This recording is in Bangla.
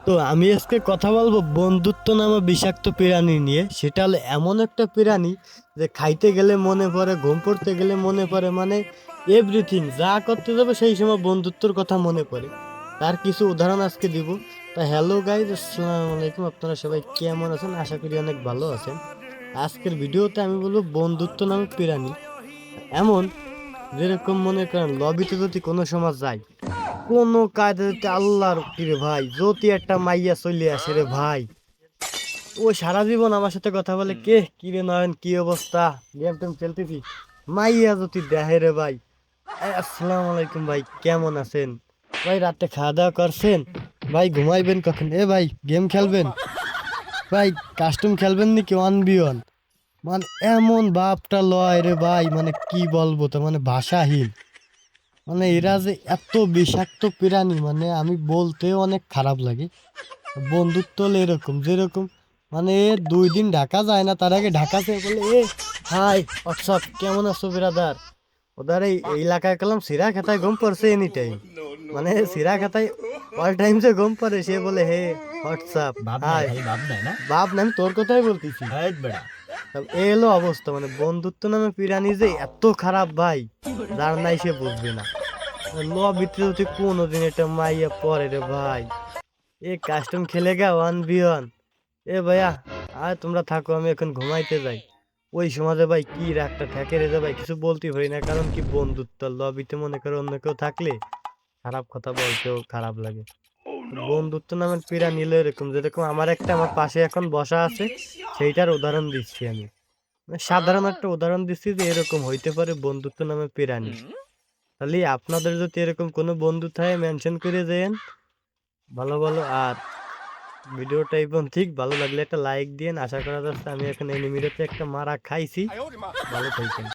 তো আমি আজকে কথা বলবো বন্ধুত্ব নামে বিষাক্ত প্রাণী নিয়ে। সেটা হলো এমন একটা প্রাণী যে খাইতে গেলে মনে পড়ে, ঘুম পড়তে গেলে মনে পড়ে, মানে এভরিথিং যা করতে যাবে সেই সময় বন্ধুত্বর কথা মনে পড়ে। তার কিছু উদাহরণ আজকে দিব। তা হ্যালো গাইজ, আসসালামু আলাইকুম। আপনারা সবাই কেমন আছেন? আশা করি অনেক ভালো আছেন। আজকের ভিডিওতে আমি বলবো বন্ধুত্ব নামে প্রাণী এমন, যেরকম মনে করেন লবিতে যদি কোনো সময় যায়, কোনো কায়দা যদি আল্লাহর কিরে ভাই যদি একটা মাইয়া চলে আসে রে ভাই, ও সারা জীবন আমার সাথে কথা বলে, কে কিরে নয়ন, কি অবস্থা, গেম টেম খেলতেছি, মাইয়া যদি দেখে রে ভাই, আসসালামু আলাইকুম ভাই, কেমন আছেন ভাই, রাতে খাওয়া দাওয়া করছেন ভাই, ঘুমাইবেন কখন, এ ভাই গেম খেলবেন ভাই, কাস্টম খেলবেন নাকি 1v1, মানে এমন বাপটা লয় রে ভাই, মানে কি বলবো, তো মানে ভাষাহীন। মানে এরা যে এত বিষাক্ত প্রাণী, মানে আমি বলতেও অনেক খারাপ লাগে। বন্ধুত্ব হলো এরকম, যেরকম মানে 2 দিন ঢাকা যায় না, তার আগে ঢাকা থেকে বলে, এ হাই হোয়াটসঅ্যাপ, কেমন আছো ব্রাদার। ওদের এই এলাকায় গেলাম, সিরা খাতায় ঘুম পড়ছে এনি টাইম, মানে সিরা খাতায় অল টাইম যে ঘুম পড়ে, সে বলে হে হোয়াটসঅ্যাপ বাপ নাই হাই। ভাই, বাপ নাই না। বাপ না, আমি তোর কথাই বলতেছি। হাইট বেড়া। এ হলো অবস্থা, মানে বন্ধুত্ব নামে প্রাণী যে এত খারাপ ভাই, যার নাই সে বুঝবে না। লবিতে যদি কোনোদিন একটা মাইয়া পড়ে রে ভাই, এ কাস্টম খেলে গা 1v1, এ ভাইয়া আর তোমরা থাকো, আমি এখন ঘুমাইতে যাই। ওই সমাজে ভাই কি রাগটা ঠেকে রে ভাই, কিছু বলতে পারি না, কারণ কি বন্ধুত্ব। লবিতে মনে করো অন্য কেউ থাকলে খারাপ কথা বলতেও খারাপ লাগে। তো বন্ধুত্ব নামের পীড়া নিলে এরকম, যেরকম আমার একটা, আমার পাশে এখন বসা আছে, সেইটার উদাহরণ দিচ্ছি আমি। মানে সাধারণ একটা উদাহরণ দিচ্ছি যে এরকম হইতে পারে বন্ধুত্ব নামে প্রাণী। তাহলে আপনাদের যদি এরকম কোনো বন্ধু থাকে মেনশন করে দেন, ভালো ভালো। আর ভিডিওটা এবং ঠিক ভালো লাগলে একটা লাইক দিন। আশা করা যাচ্ছে আমি এখন এনিমিটাতে একটা মারা খাইছি। ভালো থাকেন।